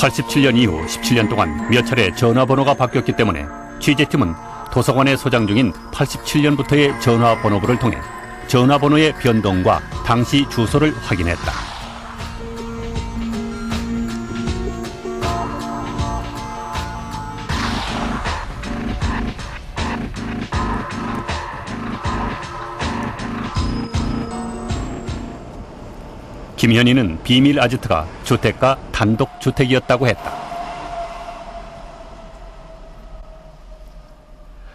87년 이후 17년 동안 몇 차례 전화번호가 바뀌었기 때문에 취재팀은 도서관에 소장 중인 87년부터의 전화번호부를 통해 전화번호의 변동과 당시 주소를 확인했다. 김현희는 비밀 아지트가 주택가 단독주택이었다고 했다.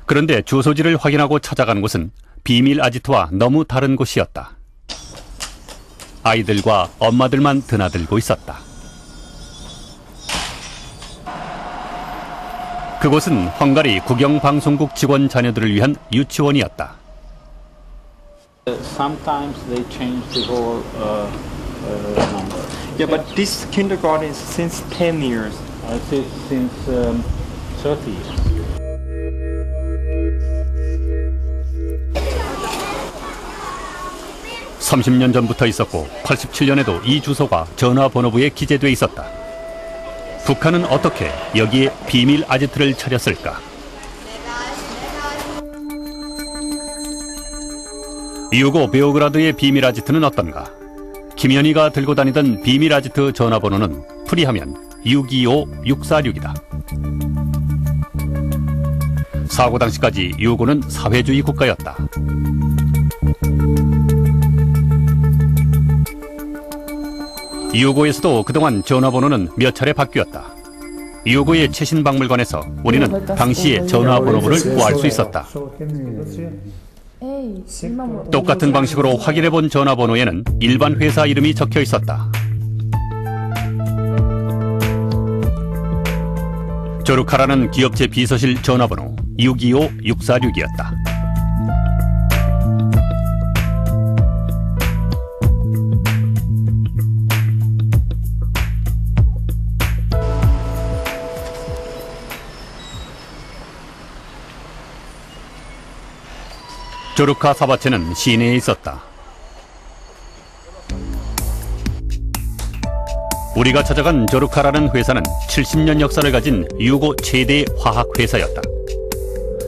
그런데 주소지를 확인하고 찾아간 곳은 비밀 아지트와 너무 다른 곳이었다. 아이들과 엄마들만 드나들고 있었다. 그곳은 헝가리 국영방송국 직원 자녀들을 위한 유치원이었다. Sometimes they change the whole number. Yeah, but this kindergarten is since 10 years. Since 30 years. (30년) 전부터 있었고 87년에도 이 주소가 전화번호부에 기재돼 있었다. 북한은 어떻게 여기에 비밀 아지트를 차렸을까? 유고 베오그라드의 비밀 아지트는 어떤가? 김현희가 들고 다니던 비밀 아지트 전화번호는 풀이하면 625646이다. 사고 당시까지 유고는 사회주의 국가였다. 유고에서도 그동안 전화번호는 몇 차례 바뀌었다. 유고의 최신 박물관에서 우리는 당시의 전화번호부를 구할 수 있었다. 똑같은 방식으로 확인해본 전화번호에는 일반 회사 이름이 적혀 있었다. 조르카라는 기업체 비서실 전화번호 625646이었다. 조르카 사바체는 시내에 있었다. 우리가 찾아간 조르카라는 회사는 70년 역사를 가진 유고 최대 화학 회사였다.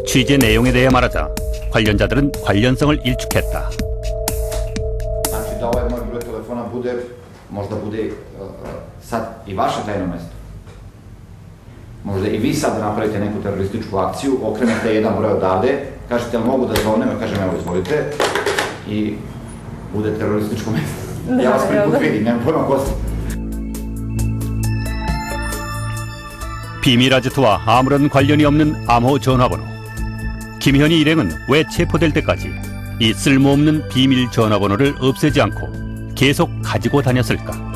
취재 내용에 대해 말하자 관련자들은 관련성을 일축했다. Znači da ovaj moj broj telefona možda bude sad i vaše tajno mesto. Možda i vi sad napravite neku terorističku akciju, okrenete jedan broj odavde, kažete mogu da zovnem, ja kažem evo izvolite i bude terorističko mesto. Ja vas prvi put vidim, nemam pojma ko ste. 비밀 아지트와 아무런 관련이 없는 암호 전화번호. 김현희 일행은 왜 체포될 때까지 이 쓸모없는 비밀 전화번호를 없애지 않고 계속 가지고 다녔을까?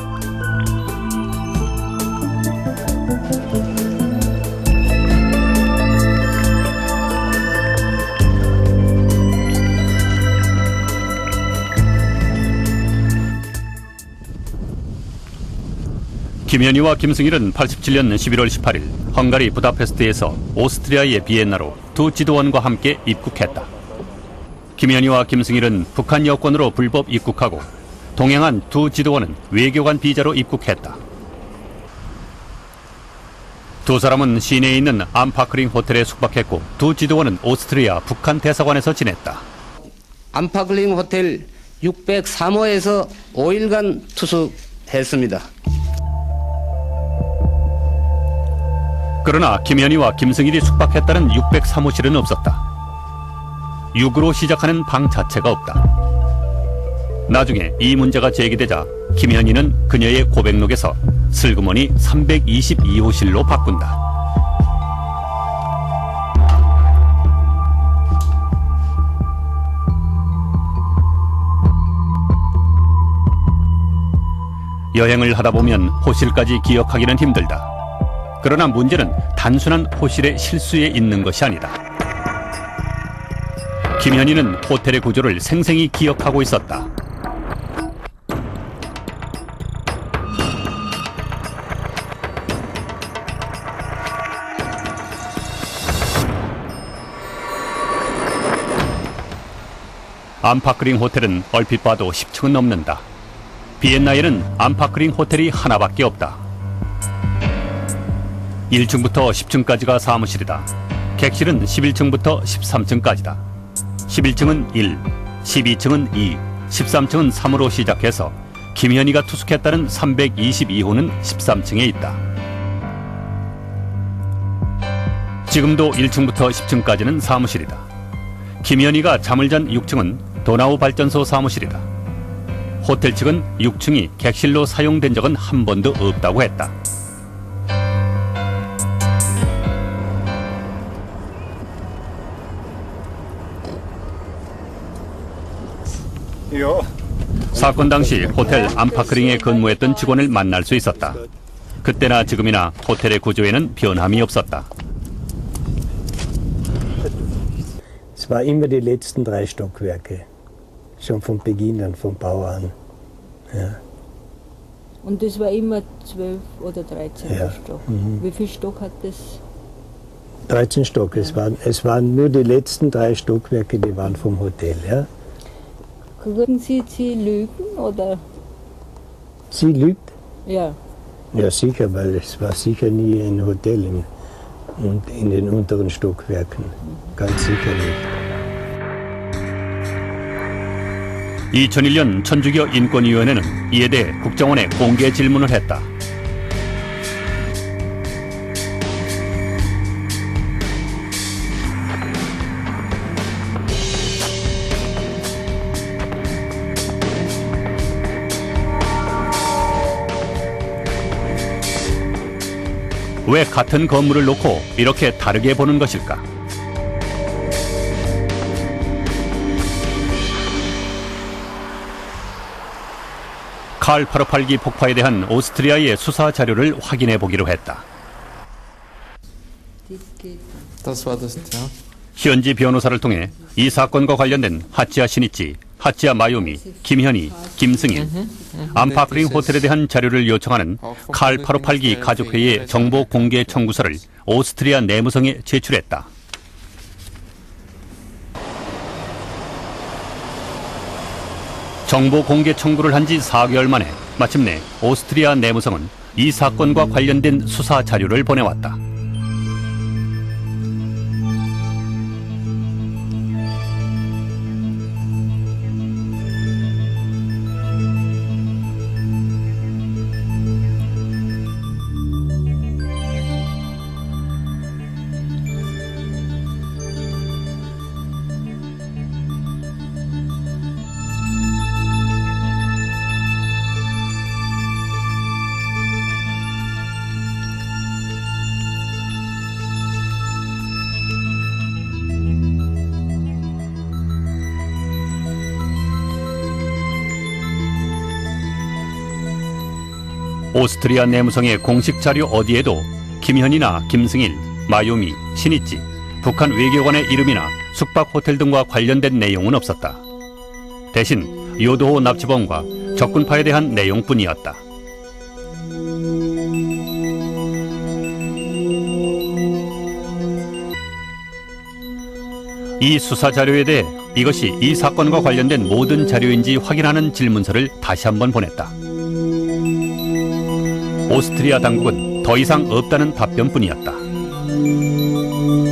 김현희와 김승일은 87년 11월 18일 헝가리 부다페스트에서 오스트리아의 비엔나로 두 지도원과 함께 입국했다. 김현희와 김승일은 북한 여권으로 불법 입국하고 동행한 두 지도원은 외교관 비자로 입국했다. 두 사람은 시내에 있는 암파크링 호텔에 숙박했고 두 지도원은 오스트리아 북한 대사관에서 지냈다. 암파크링 호텔 603호에서 5일간 투숙했습니다. 그러나 김현희와 김승일이 숙박했다는 603호실은 없었다. 6으로 시작하는 방 자체가 없다. 나중에 이 문제가 제기되자 김현희는 그녀의 고백록에서 슬그머니 322호실로 바꾼다. 여행을 하다 보면 호실까지 기억하기는 힘들다. 그러나 문제는 단순한 호실의 실수에 있는 것이 아니다. 김현희는 호텔의 구조를 생생히 기억하고 있었다. 암파크링 호텔은 얼핏 봐도 10층은 넘는다. 비엔나에는 암파크링 호텔이 하나밖에 없다. 1층부터 10층까지가 사무실이다. 객실은 11층부터 13층까지다. 11층은 1, 12층은 2, 13층은 3으로 시작해서 김현희가 투숙했다는 322호는 13층에 있다. 지금도 1층부터 10층까지는 사무실이다. 김현희가 잠을 잔 6층은 도나우 발전소 사무실이다. 호텔 측은 6층이 객실로 사용된 적은 한 번도 없다고 했다. 사건 당시 호텔 안파크링에 근무했던 직원을 만날 수 있었다. 그때나 지금이나 호텔의 구조에는 변함이 없었다. Es war immer die letzten 3 Stockwerke, schon von Beginn an, vom Bau an. Ja. Und das war immer 12 oder 13 Ja. Stock. Mhm. Wie viel Stock hat das? 13 Stock, es waren nur die letzten 3 Stockwerke, die waren vom Hotel. Ja. Können Sie lügen oder? Sie lügt? Ja. Ja, sicher, weil es war sicher nie ein Hotel und in den unteren Stockwerken. Ganz sicher nicht. 2001년 천주교 인권위원회는 이에 대해 국정원에 공개 질문을 했다. 왜 같은 건물을 놓고 이렇게 다르게 보는 것일까? 칼 858기 폭파에 대한 오스트리아의 수사 자료를 확인해 보기로 했다. Das war das, ja. 현지 변호사를 통해 이 사건과 관련된 하치야 시니치, 하치야 마요미, 김현희, 김승일, 안파크링 호텔에 대한 자료를 요청하는 칼 858기 가족회의 정보 공개 청구서를 오스트리아 내무성에 제출했다. 정보 공개 청구를 한 지 4개월 만에 마침내 오스트리아 내무성은 이 사건과 관련된 수사 자료를 보내왔다. 오스트리아 내무성의 공식 자료 어디에도 김현희나 김승일, 마요미, 신이치, 북한 외교관의 이름이나 숙박 호텔 등과 관련된 내용은 없었다. 대신 요도호 납치범과 적군파에 대한 내용뿐이었다. 이 수사 자료에 대해 이것이 이 사건과 관련된 모든 자료인지 확인하는 질문서를 다시 한번 보냈다. 오스트리아 당국은 더 이상 없다는 답변뿐이었다.